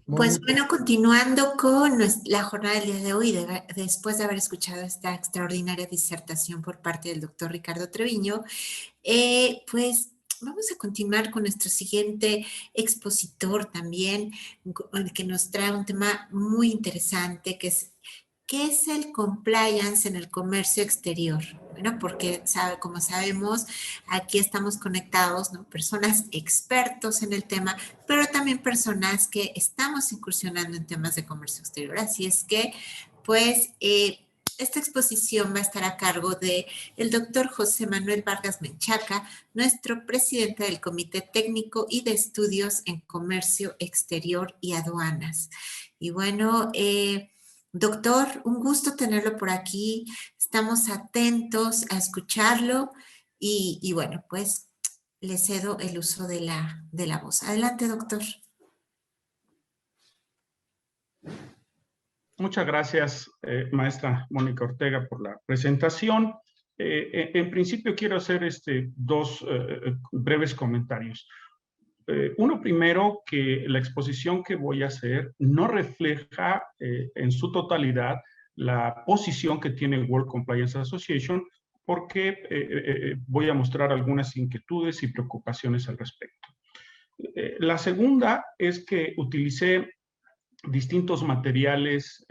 Pues Mónica. bueno, continuando con la jornada del día de hoy, después de haber escuchado esta extraordinaria disertación por parte del doctor Ricardo Treviño, pues vamos a continuar con nuestro siguiente expositor también, que nos trae un tema muy interesante, que es ¿qué es el compliance en el comercio exterior? Bueno, porque como sabemos, aquí estamos conectados, ¿no? Personas expertos en el tema, pero también personas que estamos incursionando en temas de comercio exterior. Así es que, pues, esta exposición va a estar a cargo de el doctor José Manuel Vargas Menchaca, nuestro presidente del Comité Técnico y de Estudios en Comercio Exterior y Aduanas. Y bueno, doctor, un gusto tenerlo por aquí. Estamos atentos a escucharlo y bueno, pues le cedo el uso de la voz. Adelante, doctor. Muchas gracias, maestra Mónica Ortega, por la presentación. En principio quiero hacer dos breves comentarios. Uno primero, que la exposición que voy a hacer no refleja en su totalidad la posición que tiene World Compliance Association, porque voy a mostrar algunas inquietudes y preocupaciones al respecto. La segunda es que utilicé distintos materiales,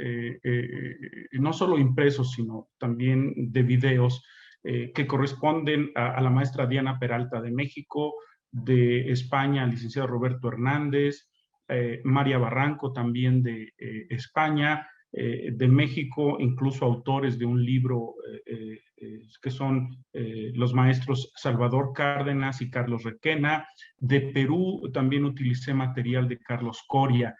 no solo impresos, sino también de videos, que corresponden a la maestra Diana Peralta de México, de España, al licenciado Roberto Hernández, María Barranco también de España, de México, incluso autores de un libro que son los maestros Salvador Cárdenas y Carlos Requena. De Perú también utilicé material de Carlos Coria.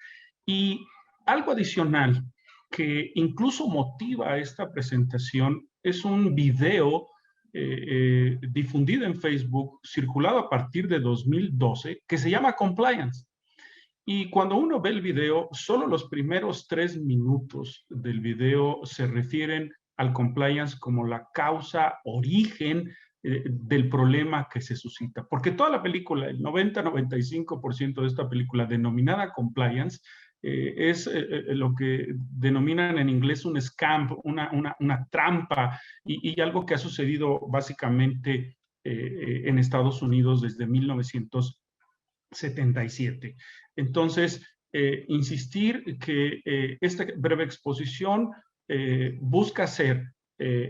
Y algo adicional que incluso motiva esta presentación es un video difundido en Facebook, circulado a partir de 2012, que se llama Compliance. Y cuando uno ve el video, solo los primeros 3 minutos del video se refieren al compliance como la causa, origen del problema que se suscita. Porque toda la película, el 90-95% de esta película denominada Compliance, es lo que denominan en inglés un scam, una trampa, y algo que ha sucedido básicamente en Estados Unidos desde 1977. Entonces, insistir que esta breve exposición busca ser,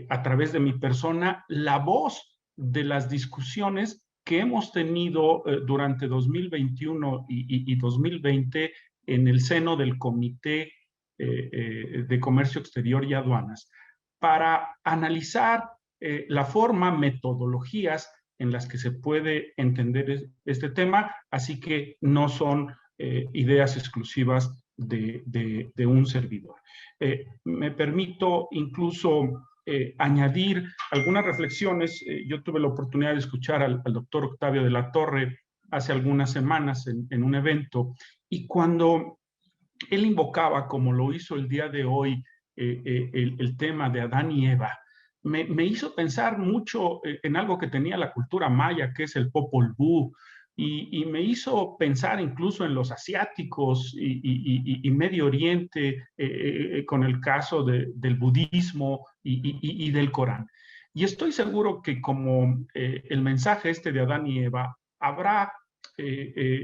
a través de mi persona, la voz de las discusiones que hemos tenido durante 2021 y 2020 en el seno del Comité de Comercio Exterior y Aduanas, para analizar la forma, metodologías en las que se puede entender este tema, así que no son ideas exclusivas de un servidor. Me permito incluso añadir algunas reflexiones. Yo tuve la oportunidad de escuchar al doctor Octavio de la Torre hace algunas semanas en un evento, y cuando él invocaba, como lo hizo el día de hoy, el tema de Adán y Eva, me hizo pensar mucho en algo que tenía la cultura maya, que es el Popol Vuh, y me hizo pensar incluso en los asiáticos y Medio Oriente, con el caso del budismo y del Corán. Y estoy seguro que como el mensaje de Adán y Eva, habrá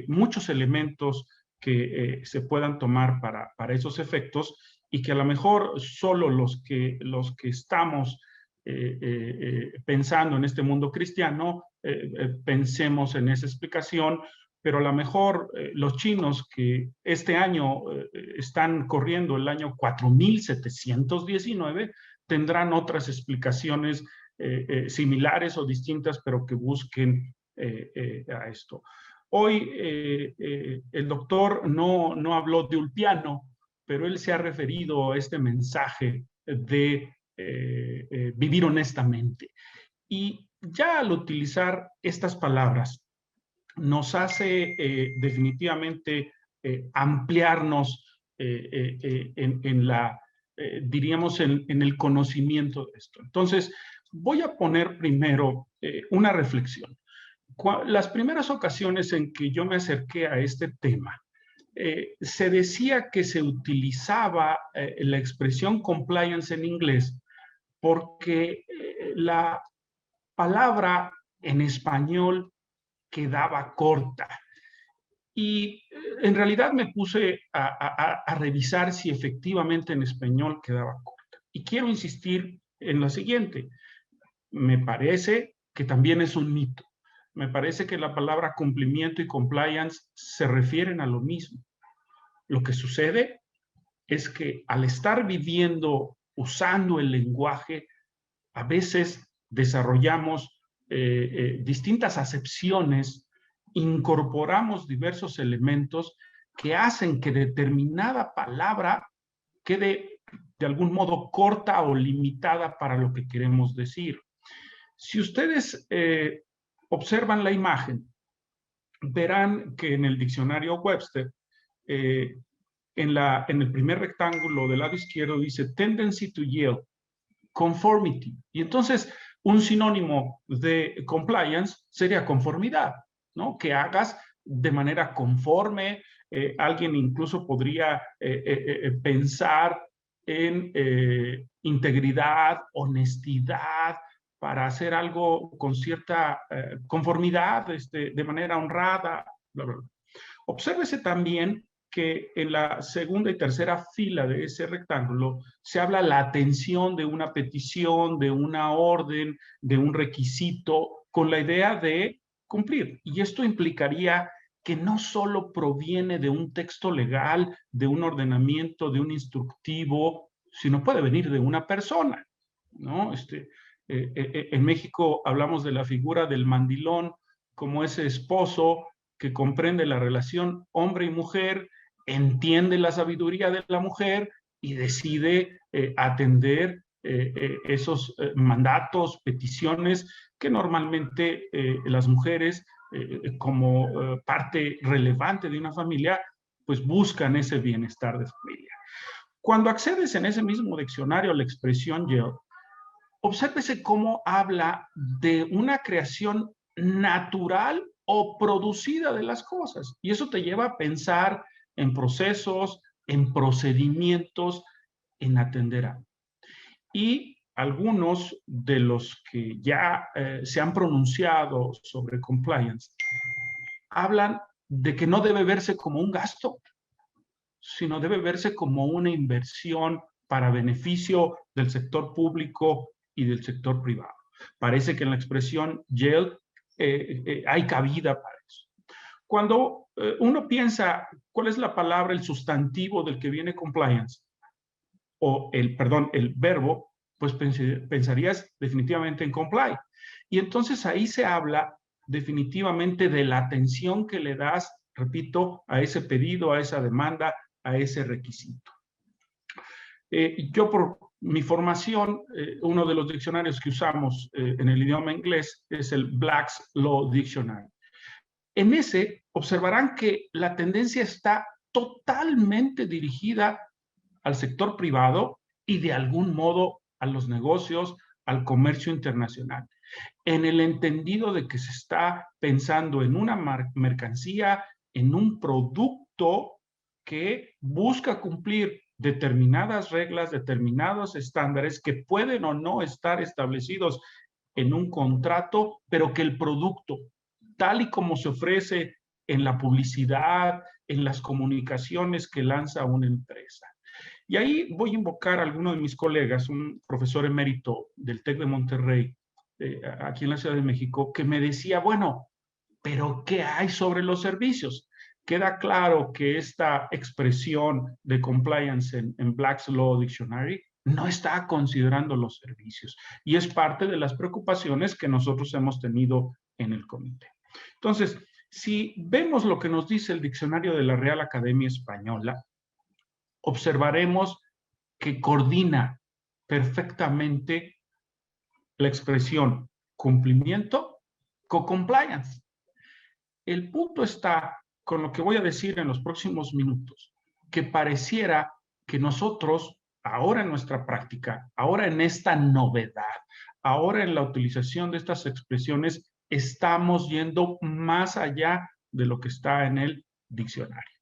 muchos elementos que se puedan tomar para esos efectos, y que a lo mejor solo los que estamos pensando en este mundo cristiano pensemos en esa explicación, pero a lo mejor los chinos, que este año están corriendo el año 4719, tendrán otras explicaciones similares o distintas, pero que busquen a esto. Hoy el doctor no habló de Ulpiano, pero él se ha referido a este mensaje de vivir honestamente. Y ya al utilizar estas palabras, nos hace definitivamente ampliarnos diríamos, en el conocimiento de esto. Entonces, voy a poner primero una reflexión. Las primeras ocasiones en que yo me acerqué a este tema, se decía que se utilizaba la expresión compliance en inglés porque la palabra en español quedaba corta. Y en realidad me puse a revisar si efectivamente en español quedaba corta. Y quiero insistir en lo siguiente. Me parece que también es un mito. Me parece que la palabra cumplimiento y compliance se refieren a lo mismo. Lo que sucede es que al estar viviendo, usando el lenguaje, a veces desarrollamos distintas acepciones, incorporamos diversos elementos que hacen que determinada palabra quede de algún modo corta o limitada para lo que queremos decir. Si ustedes observan la imagen, verán que en el diccionario Webster, en el primer rectángulo del lado izquierdo dice tendency to yield, conformity. Y entonces un sinónimo de compliance sería conformidad, ¿no? Que hagas de manera conforme. Alguien incluso podría pensar en integridad, honestidad, para hacer algo con cierta conformidad, de manera honrada, bla, bla, bla. Obsérvese también que en la segunda y tercera fila de ese rectángulo se habla la atención de una petición, de una orden, de un requisito, con la idea de cumplir. Y esto implicaría que no solo proviene de un texto legal, de un ordenamiento, de un instructivo, sino puede venir de una persona, ¿no? En México hablamos de la figura del mandilón como ese esposo que comprende la relación hombre y mujer, entiende la sabiduría de la mujer y decide atender esos mandatos, peticiones que normalmente las mujeres, como parte relevante de una familia, pues buscan ese bienestar de familia. Cuando accedes en ese mismo diccionario a la expresión yo, obsérvese cómo habla de una creación natural o producida de las cosas. Y eso te lleva a pensar en procesos, en procedimientos, en atender a. Y algunos de los que ya se han pronunciado sobre compliance hablan de que no debe verse como un gasto, sino debe verse como una inversión para beneficio del sector público y del sector privado. Parece que en la expresión yield hay cabida para eso. Cuando uno piensa cuál es la palabra, el sustantivo del que viene compliance, o el verbo, pues pensarías definitivamente en comply. Y entonces ahí se habla definitivamente de la atención que le das, repito, a ese pedido, a esa demanda, a ese requisito. Yo por mi formación, uno de los diccionarios que usamos en el idioma inglés es el Black's Law Dictionary. En ese observarán que la tendencia está totalmente dirigida al sector privado y de algún modo a los negocios, al comercio internacional, en el entendido de que se está pensando en una mercancía, en un producto que busca cumplir determinadas reglas, determinados estándares que pueden o no estar establecidos en un contrato, pero que el producto, tal y como se ofrece en la publicidad, en las comunicaciones que lanza una empresa. Y ahí voy a invocar a alguno de mis colegas, un profesor emérito del TEC de Monterrey, aquí en la Ciudad de México, que me decía, bueno, pero ¿qué hay sobre los servicios? Queda claro que esta expresión de compliance en Black's Law Dictionary no está considerando los servicios y es parte de las preocupaciones que nosotros hemos tenido en el comité. Entonces, si vemos lo que nos dice el diccionario de la Real Academia Española, observaremos que coordina perfectamente la expresión cumplimiento con compliance. El punto está con lo que voy a decir en los próximos minutos, que pareciera que nosotros, ahora en nuestra práctica, ahora en esta novedad, ahora en la utilización de estas expresiones, estamos yendo más allá de lo que está en el diccionario.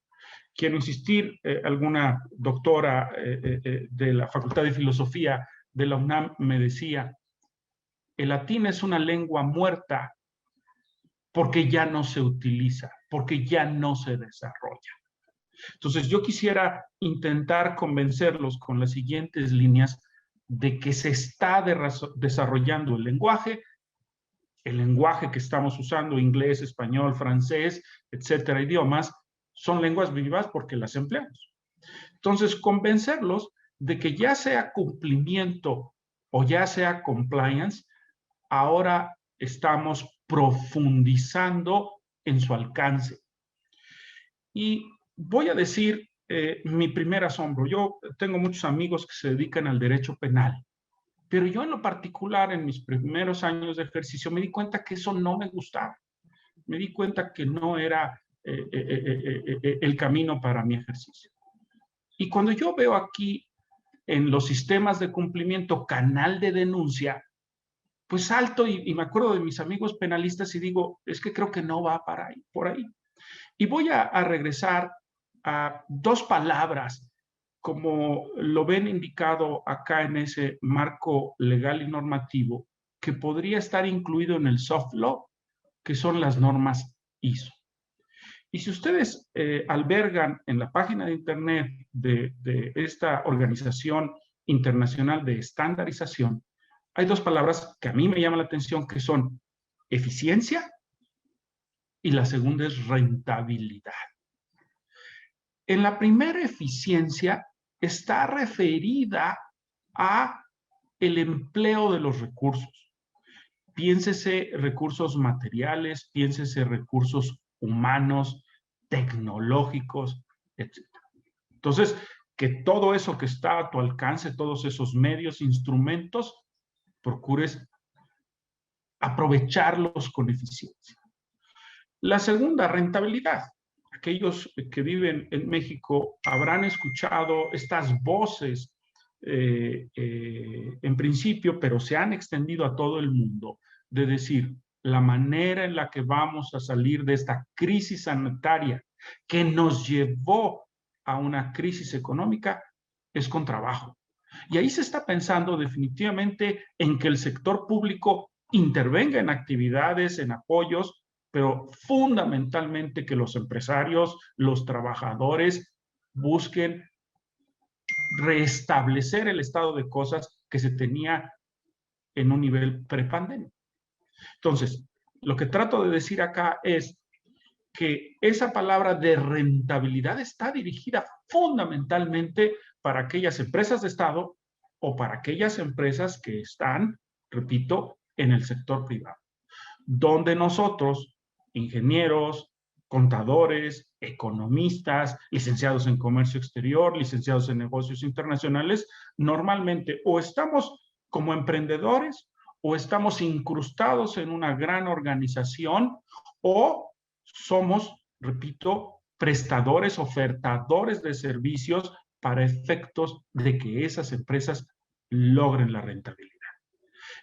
quiero insistir, alguna doctora de la Facultad de Filosofía de la UNAM me decía, el latín es una lengua muerta porque ya no se utiliza, porque ya no se desarrolla. Entonces, yo quisiera intentar convencerlos con las siguientes líneas de que se está desarrollando el lenguaje que estamos usando, inglés, español, francés, etcétera, idiomas, son lenguas vivas porque las empleamos. Entonces, convencerlos de que ya sea cumplimiento o ya sea compliance, ahora estamos profundizando en su alcance. Y voy a decir mi primer asombro. Yo tengo muchos amigos que se dedican al derecho penal, pero yo en lo particular, en mis primeros años de ejercicio, me di cuenta que eso no me gustaba. Me di cuenta que no era el camino para mi ejercicio. Y cuando yo veo aquí en los sistemas de cumplimiento canal de denuncia, pues salto y me acuerdo de mis amigos penalistas y digo, es que creo que no va para ahí, por ahí. Y voy a regresar a dos palabras, como lo ven indicado acá en ese marco legal y normativo, que podría estar incluido en el soft law, que son las normas ISO. Y si ustedes albergan en la página de internet de esta organización internacional de estandarización, hay dos palabras que a mí me llaman la atención, que son eficiencia y la segunda es rentabilidad. En la primera, eficiencia está referida a el empleo de los recursos. Piénsese recursos materiales, piénsese recursos humanos, tecnológicos, etc. Entonces, que todo eso que está a tu alcance, todos esos medios, instrumentos, procures aprovecharlos con eficiencia. La segunda, rentabilidad. Aquellos que viven en México habrán escuchado estas voces en principio, pero se han extendido a todo el mundo, de decir, la manera en la que vamos a salir de esta crisis sanitaria que nos llevó a una crisis económica es con trabajo. Y ahí se está pensando definitivamente en que el sector público intervenga en actividades, en apoyos, pero fundamentalmente que los empresarios, los trabajadores busquen restablecer el estado de cosas que se tenía en un nivel prepandemia. Entonces, lo que trato de decir acá es que esa palabra de rentabilidad está dirigida fundamentalmente para aquellas empresas de Estado o para aquellas empresas que están, repito, en el sector privado, donde nosotros, ingenieros, contadores, economistas, licenciados en comercio exterior, licenciados en negocios internacionales, normalmente o estamos como emprendedores o estamos incrustados en una gran organización o somos, repito, prestadores, ofertadores de servicios para efectos de que esas empresas logren la rentabilidad.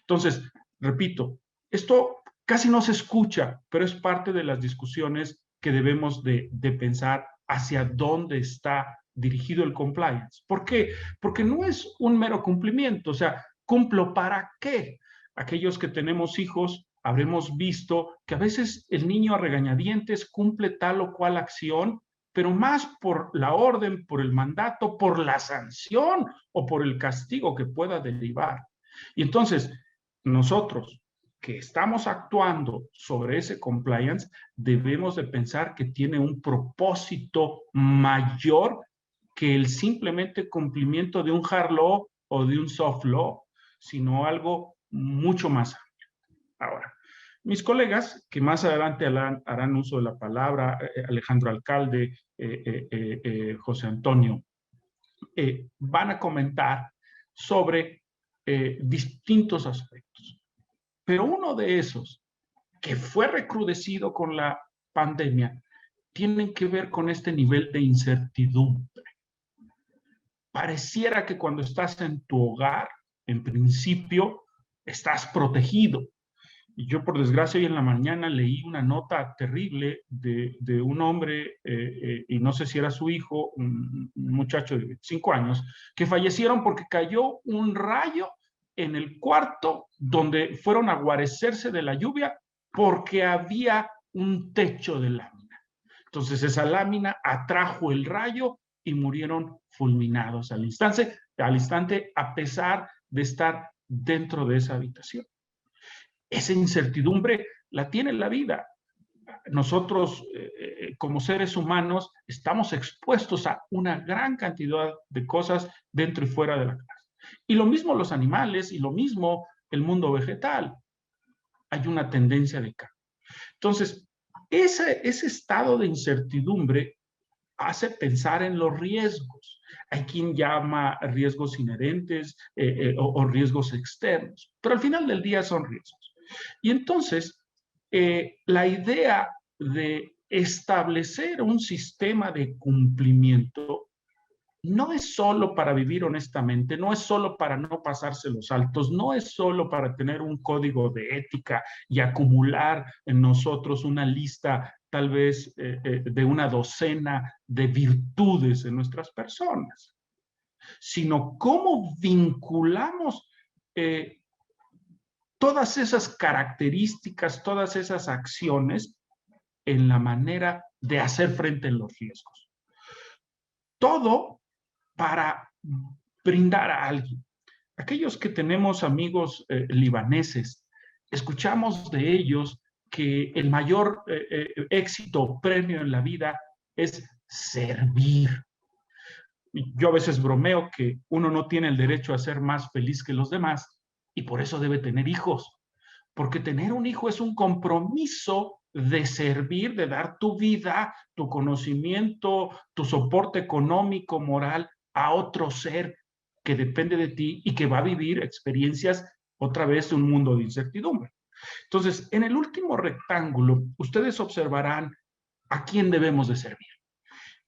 Entonces, repito, esto casi no se escucha, pero es parte de las discusiones que debemos de pensar hacia dónde está dirigido el compliance. ¿Por qué? Porque no es un mero cumplimiento, o sea, ¿cumplo para qué? Aquellos que tenemos hijos habremos visto que a veces el niño a regañadientes cumple tal o cual acción, pero más por la orden, por el mandato, por la sanción o por el castigo que pueda derivar. Y entonces, nosotros que estamos actuando sobre ese compliance, debemos de pensar que tiene un propósito mayor que el simplemente cumplimiento de un hard law o de un soft law, sino algo mucho más amplio. Ahora, mis colegas, que más adelante harán uso de la palabra, Alejandro Alcalde, José Antonio, van a comentar sobre distintos aspectos. Pero uno de esos, que fue recrudecido con la pandemia, tiene que ver con este nivel de incertidumbre. Pareciera que cuando estás en tu hogar, en principio, estás protegido. Yo, por desgracia, hoy en la mañana leí una nota terrible de un hombre, y no sé si era su hijo, un muchacho de 5 años, que fallecieron porque cayó un rayo en el cuarto donde fueron a guarecerse de la lluvia porque había un techo de lámina. Entonces esa lámina atrajo el rayo y murieron fulminados al instante, a pesar de estar dentro de esa habitación. Esa incertidumbre la tiene la vida. Nosotros, como seres humanos, estamos expuestos a una gran cantidad de cosas dentro y fuera de la casa. Y lo mismo los animales y lo mismo el mundo vegetal. Hay una tendencia de cambio. Entonces, ese estado de incertidumbre hace pensar en los riesgos. Hay quien llama riesgos inherentes o riesgos externos, pero al final del día son riesgos. Y entonces, la idea de establecer un sistema de cumplimiento no es solo para vivir honestamente, no es solo para no pasarse los altos, no es solo para tener un código de ética y acumular en nosotros una lista tal vez de una docena de virtudes en nuestras personas, sino cómo vinculamos eh, todas esas características, todas esas acciones en la manera de hacer frente a los riesgos. Todo para brindar a alguien. Aquellos que tenemos amigos libaneses, escuchamos de ellos que el mayor éxito, premio en la vida es servir. Yo a veces bromeo que uno no tiene el derecho a ser más feliz que los demás y por eso debe tener hijos, porque tener un hijo es un compromiso de servir, de dar tu vida, tu conocimiento, tu soporte económico, moral a otro ser que depende de ti y que va a vivir experiencias otra vez de un mundo de incertidumbre. Entonces, en el último rectángulo, ustedes observarán a quién debemos de servir.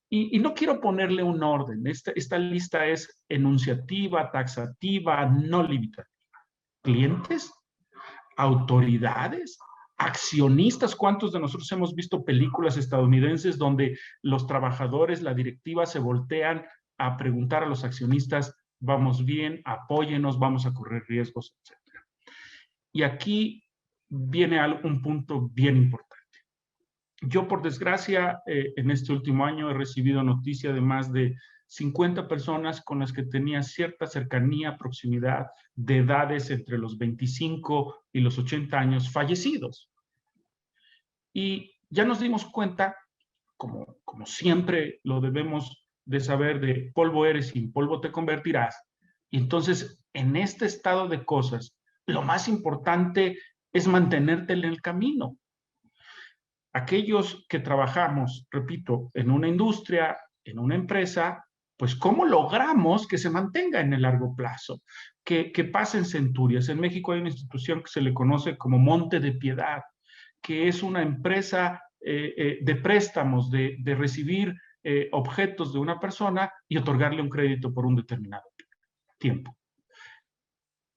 Y no quiero ponerle un orden. Esta lista es enunciativa, taxativa, no limitativa. Clientes, autoridades, accionistas. ¿Cuántos de nosotros hemos visto películas estadounidenses donde los trabajadores, la directiva, se voltean a preguntar a los accionistas, vamos bien, apóyenos, vamos a correr riesgos, etcétera? Y aquí viene un punto bien importante. Yo, por desgracia, en este último año he recibido noticia de más de 50 personas con las que tenía cierta cercanía, proximidad, de edades entre los 25 y los 80 años, fallecidos. Y ya nos dimos cuenta, como siempre lo debemos de saber, de polvo eres y en polvo te convertirás. Y entonces, en este estado de cosas, lo más importante es mantenerte en el camino. Aquellos que trabajamos, repito, en una industria, en una empresa, pues ¿cómo logramos que se mantenga en el largo plazo? Que pasen centurias. En México hay una institución que se le conoce como Monte de Piedad, que es una empresa de préstamos, de recibir objetos de una persona y otorgarle un crédito por un determinado tiempo.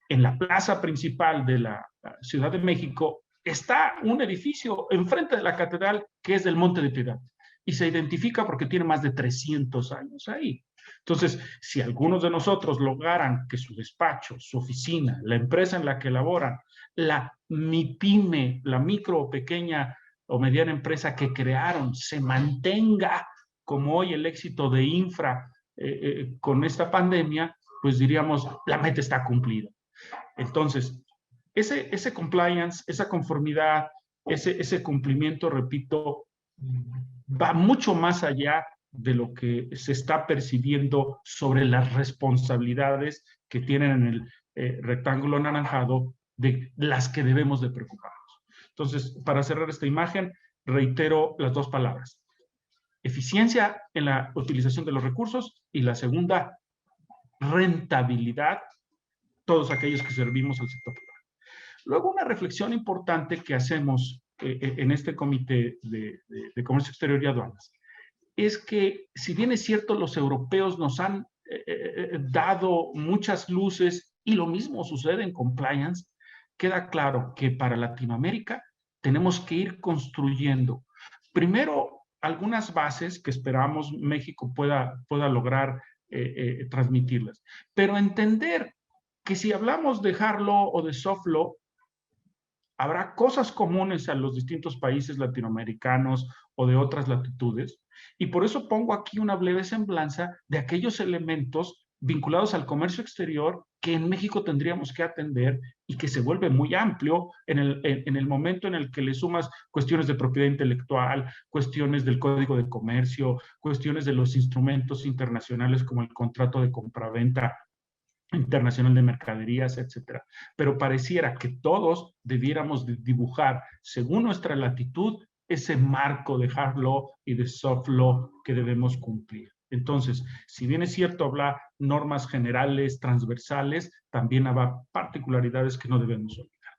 En la plaza principal de la Ciudad de México está un edificio enfrente de la catedral que es del Monte de Piedad y se identifica porque tiene más de 300 años ahí. Entonces, si algunos de nosotros lograran que su despacho, su oficina, la empresa en la que laboran, la MIPYME, la micro o pequeña o mediana empresa que crearon, se mantenga como hoy el éxito de Infra con esta pandemia, pues diríamos, la meta está cumplida. Entonces, ese compliance, esa conformidad, ese cumplimiento, repito, va mucho más allá de lo que se está percibiendo sobre las responsabilidades que tienen en el rectángulo anaranjado de las que debemos de preocuparnos. Entonces, para cerrar esta imagen, reitero las dos palabras. Eficiencia en la utilización de los recursos y la segunda, rentabilidad, todos aquellos que servimos al sector privado. Luego, una reflexión importante que hacemos en este Comité de Comercio Exterior y Aduanas es que, si bien es cierto, los europeos nos han dado muchas luces y lo mismo sucede en compliance, queda claro que para Latinoamérica tenemos que ir construyendo primero algunas bases que esperamos México pueda lograr transmitirlas, pero entender que si hablamos de hard law o de soft law, habrá cosas comunes a los distintos países latinoamericanos o de otras latitudes, y por eso pongo aquí una breve semblanza de aquellos elementos vinculados al comercio exterior que en México tendríamos que atender y que se vuelve muy amplio en el momento en el que le sumas cuestiones de propiedad intelectual, cuestiones del Código de Comercio, cuestiones de los instrumentos internacionales como el contrato de compraventa internacional de mercaderías, etcétera. Pero pareciera que todos debiéramos de dibujar, según nuestra latitud, ese marco de hard law y de soft law que debemos cumplir. Entonces, si bien es cierto hablar normas generales, transversales, también habrá particularidades que no debemos olvidar.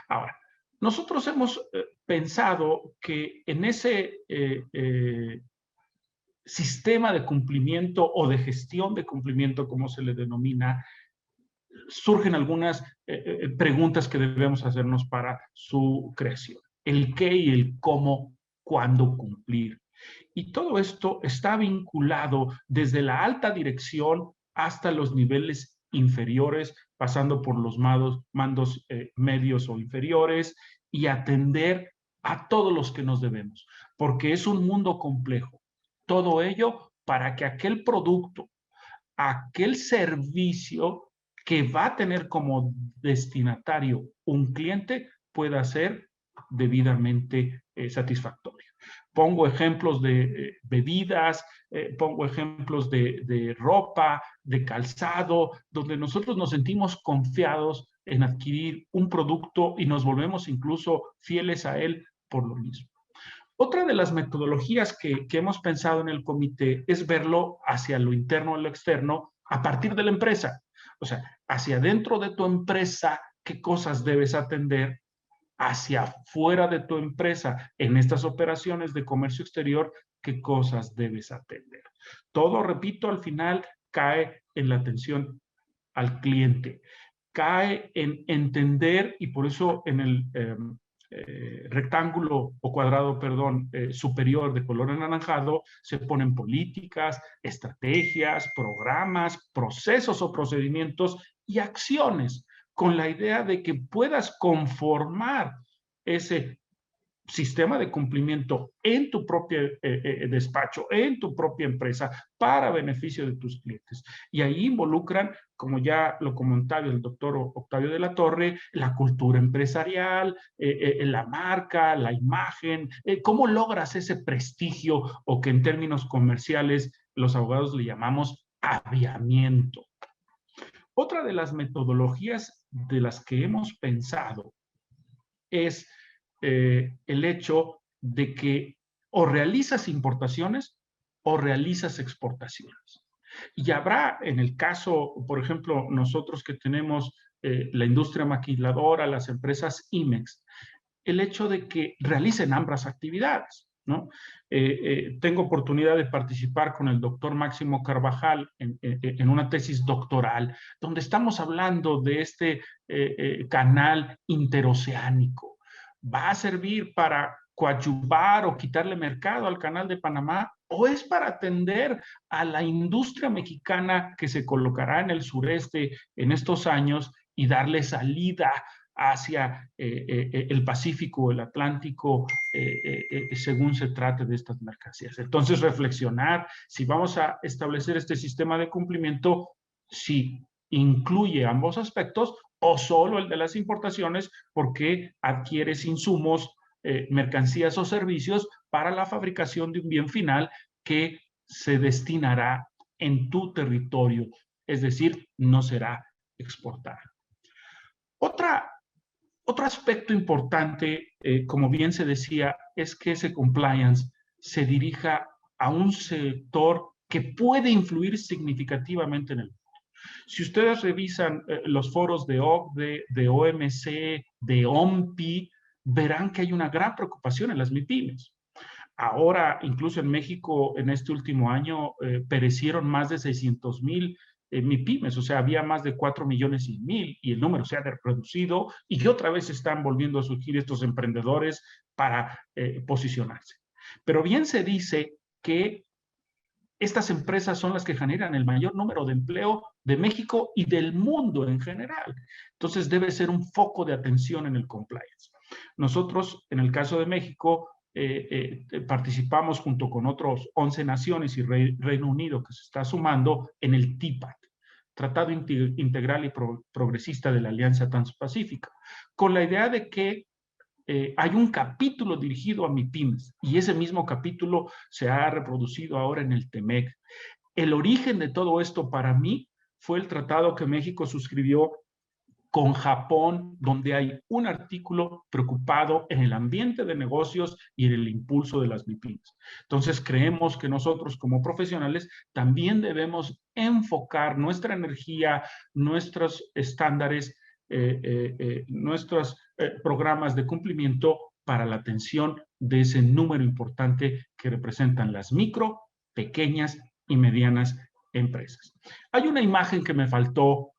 Ahora, nosotros hemos pensado que en ese sistema de cumplimiento o de gestión de cumplimiento, como se le denomina, surgen algunas preguntas que debemos hacernos para su creación. El qué y el cómo, cuándo cumplir. Y todo esto está vinculado desde la alta dirección hasta los niveles inferiores, pasando por los mandos medios o inferiores, y atender a todos los que nos debemos, porque es un mundo complejo. Todo ello para que aquel producto, aquel servicio que va a tener como destinatario un cliente pueda ser debidamente satisfactorio. Pongo ejemplos de bebidas, pongo ejemplos de ropa, de calzado, donde nosotros nos sentimos confiados en adquirir un producto y nos volvemos incluso fieles a él por lo mismo. Otra de las metodologías que hemos pensado en el comité es verlo hacia lo interno o lo externo a partir de la empresa. O sea, hacia dentro de tu empresa, qué cosas debes atender, hacia fuera de tu empresa, en estas operaciones de comercio exterior, qué cosas debes atender. Todo, repito, al final cae en la atención al cliente, cae en entender, y por eso en el rectángulo o cuadrado, perdón, superior de color anaranjado, se ponen políticas, estrategias, programas, procesos o procedimientos y acciones, con la idea de que puedas conformar ese sistema de cumplimiento en tu propio despacho, en tu propia empresa, para beneficio de tus clientes. Y ahí involucran, como ya lo comentaba el doctor Octavio de la Torre, la cultura empresarial, la marca, la imagen, cómo logras ese prestigio o que en términos comerciales los abogados le llamamos aviamiento. Otra de las metodologías de las que hemos pensado es el hecho de que o realizas importaciones o realizas exportaciones. Y habrá, en el caso, por ejemplo, nosotros que tenemos la industria maquiladora, las empresas IMEX, el hecho de que realicen ambas actividades, ¿no? Tengo oportunidad de participar con el doctor Máximo Carvajal en una tesis doctoral, donde estamos hablando de este canal interoceánico. ¿Va a servir para coadyuvar o quitarle mercado al canal de Panamá? ¿O es para atender a la industria mexicana que se colocará en el sureste en estos años y darle salida hacia el Pacífico o el Atlántico según se trate de estas mercancías? Entonces, reflexionar si vamos a establecer este sistema de cumplimiento, si incluye ambos aspectos o solo el de las importaciones, porque adquieres insumos, mercancías o servicios para la fabricación de un bien final que se destinará en tu territorio, es decir, no será exportado. Otro aspecto importante, como bien se decía, es que ese compliance se dirija a un sector que puede influir significativamente en el mundo. Si ustedes revisan los foros de OCDE, de OMC, de OMPI, verán que hay una gran preocupación en las MIPYMES. Ahora, incluso en México, en este último año, perecieron más de 600,000 MIPYMES, o sea, había más de 4.100.000 y el número se ha reproducido y que otra vez están volviendo a surgir estos emprendedores para posicionarse. Pero bien se dice que estas empresas son las que generan el mayor número de empleo de México y del mundo en general. Entonces debe ser un foco de atención en el compliance. Nosotros, en el caso de México, participamos junto con otros 11 naciones y Reino Unido que se está sumando en el TIPAD, Tratado Integral y Progresista de la Alianza Transpacífica, con la idea de que hay un capítulo dirigido a MIPYMES y ese mismo capítulo se ha reproducido ahora en el TEMEC. El origen de todo esto para mí fue el tratado que México suscribió con Japón, donde hay un artículo preocupado en el ambiente de negocios y en el impulso de las MIPYMES. Entonces, creemos que nosotros como profesionales también debemos enfocar nuestra energía, nuestros estándares, nuestros programas de cumplimiento para la atención de ese número importante que representan las micro, pequeñas y medianas empresas. Hay una imagen que me faltó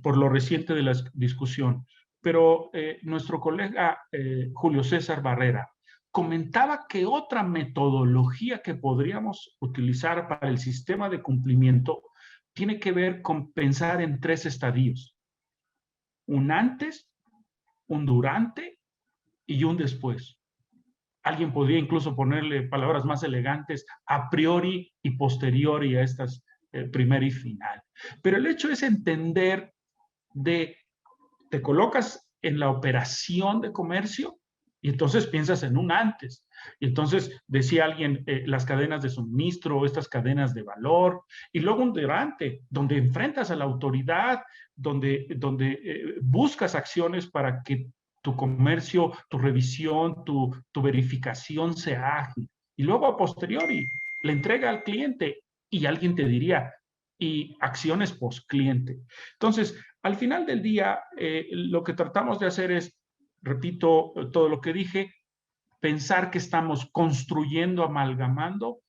por lo reciente de la discusión, pero nuestro colega Julio César Barrera comentaba que otra metodología que podríamos utilizar para el sistema de cumplimiento tiene que ver con pensar en 3 estadios: un antes, un durante y un después. Alguien podría incluso ponerle palabras más elegantes: a priori y posteriori a estas primera y final. Pero el hecho es entender te colocas en la operación de comercio y entonces piensas en un antes. Y entonces decía alguien, las cadenas de suministro, estas cadenas de valor, y luego un durante, donde enfrentas a la autoridad, donde buscas acciones para que tu comercio, tu revisión, tu verificación sea ágil. Y luego a posteriori, la entrega al cliente y alguien te diría, y acciones post-cliente. Entonces, al final del día, lo que tratamos de hacer es, repito todo lo que dije, pensar que estamos construyendo, amalgamando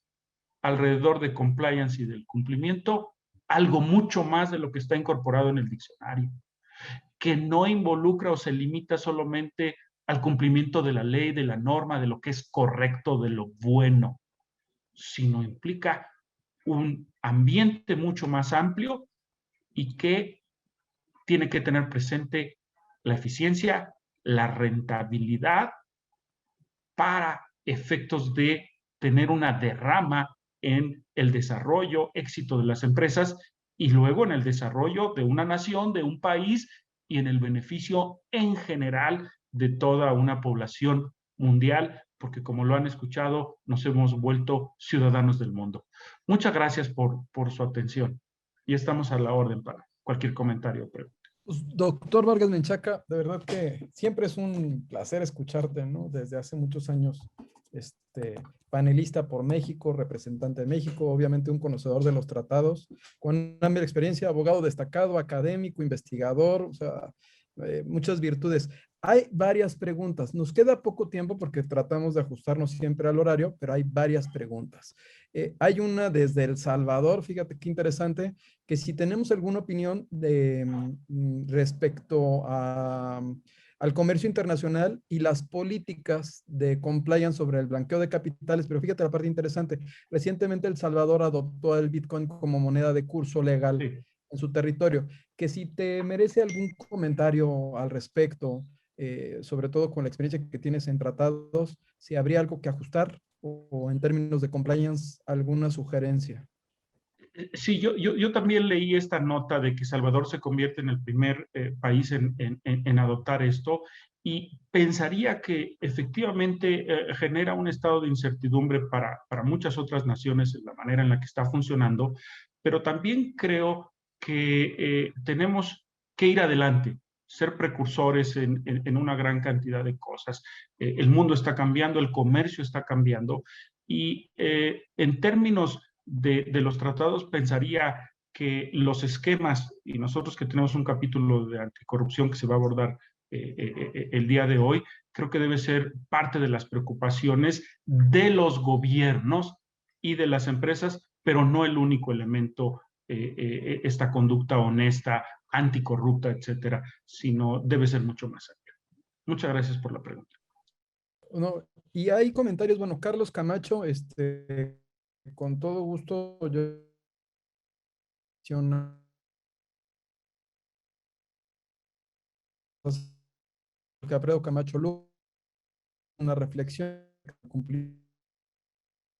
alrededor de compliance y del cumplimiento algo mucho más de lo que está incorporado en el diccionario, que no involucra o se limita solamente al cumplimiento de la ley, de la norma, de lo que es correcto, de lo bueno, sino implica un ambiente mucho más amplio y que tiene que tener presente la eficiencia, la rentabilidad para efectos de tener una derrama en el desarrollo, éxito de las empresas y luego en el desarrollo de una nación, de un país y en el beneficio en general de toda una población mundial, porque como lo han escuchado, nos hemos vuelto ciudadanos del mundo. Muchas gracias por su atención y estamos a la orden para cualquier comentario o pregunta. Pues, doctor Vargas Menchaca, de verdad que siempre es un placer escucharte, ¿no? Desde hace muchos años, panelista por México, representante de México, obviamente un conocedor de los tratados, con amplia experiencia, abogado destacado, académico, investigador, o sea, muchas virtudes. Hay varias preguntas. Nos queda poco tiempo porque tratamos de ajustarnos siempre al horario, pero hay varias preguntas. Hay una desde El Salvador, fíjate qué interesante, que si tenemos alguna opinión respecto al comercio internacional y las políticas de compliance sobre el blanqueo de capitales, pero fíjate la parte interesante. Recientemente El Salvador adoptó el Bitcoin como moneda de curso legal en su territorio, que si te merece algún comentario al respecto, sobre todo con la experiencia que tienes en tratados, si habría algo que ajustar o en términos de compliance, alguna sugerencia. Sí, yo también leí esta nota de que Salvador se convierte en el primer país en adoptar esto y pensaría que efectivamente genera un estado de incertidumbre para muchas otras naciones en la manera en la que está funcionando, pero también creo que tenemos que ir adelante, ser precursores en una gran cantidad de cosas. El mundo está cambiando, el comercio está cambiando y en términos de los tratados pensaría que los esquemas, y nosotros que tenemos un capítulo de anticorrupción que se va a abordar el día de hoy, creo que debe ser parte de las preocupaciones de los gobiernos y de las empresas, pero no el único elemento esta conducta honesta, anticorrupta, etcétera, sino debe ser mucho más amplio. Muchas gracias por la pregunta. No, y hay comentarios, bueno, Carlos Camacho, con todo gusto, yo que Alfredo Camacho Lu, una reflexión, cumplir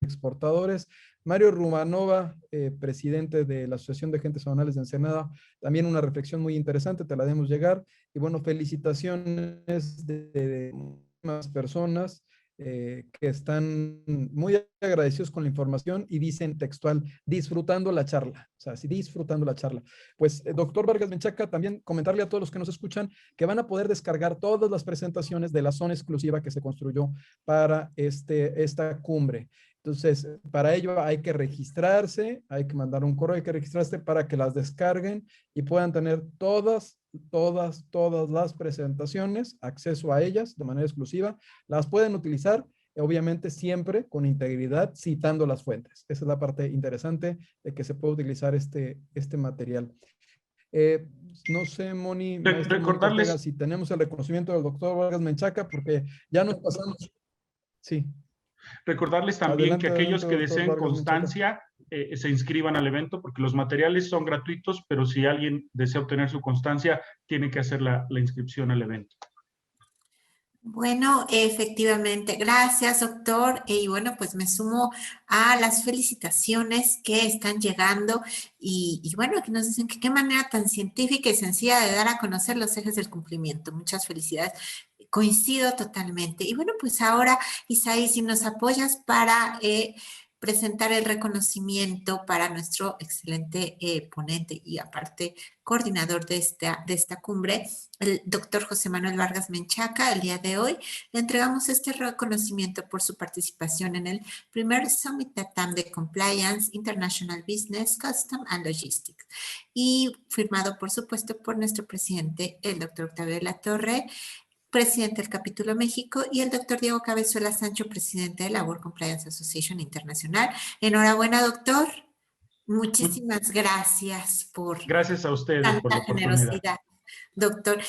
exportadores. Mario Rumanova, presidente de la Asociación de Agentes Aduanales de Ensenada, también una reflexión muy interesante, te la debemos llegar. Y bueno, felicitaciones de más personas que están muy agradecidos con la información y dicen textual, disfrutando la charla. O sea, sí, disfrutando la charla. Pues, doctor Vargas Menchaca, también comentarle a todos los que nos escuchan que van a poder descargar todas las presentaciones de la zona exclusiva que se construyó para esta cumbre. Entonces, para ello hay que registrarse, hay que mandar un correo, hay que registrarse para que las descarguen y puedan tener todas las presentaciones, acceso a ellas de manera exclusiva. Las pueden utilizar, obviamente, siempre con integridad, citando las fuentes. Esa es la parte interesante de que se puede utilizar este material. No sé, Moni, maestro Recordarles, Ortega, si tenemos el reconocimiento del doctor Vargas Menchaca, porque ya nos pasamos. Sí. Recordarles también que aquellos que deseen constancia se inscriban al evento, porque los materiales son gratuitos, pero si alguien desea obtener su constancia, tiene que hacer la inscripción al evento. Bueno, efectivamente, gracias, doctor. Y bueno, pues me sumo a las felicitaciones que están llegando y bueno, que nos dicen que qué manera tan científica y sencilla de dar a conocer los ejes del cumplimiento. Muchas felicidades. Coincido totalmente. Y bueno, pues ahora, Isaí, si nos apoyas para presentar el reconocimiento para nuestro excelente ponente y aparte coordinador de esta cumbre, el doctor José Manuel Vargas Menchaca. El día de hoy le entregamos este reconocimiento por su participación en el primer Summit LATAM de Compliance, International Business, Custom and Logistics, y firmado, por supuesto, por nuestro presidente, el doctor Octavio de la Torre, presidente del Capítulo México, y el doctor Diego Cabezuela Sancho, presidente de la World Compliance Association Internacional. Enhorabuena, doctor. Muchísimas gracias por Gracias a ustedes por la tanta oportunidad. generosidad, doctor.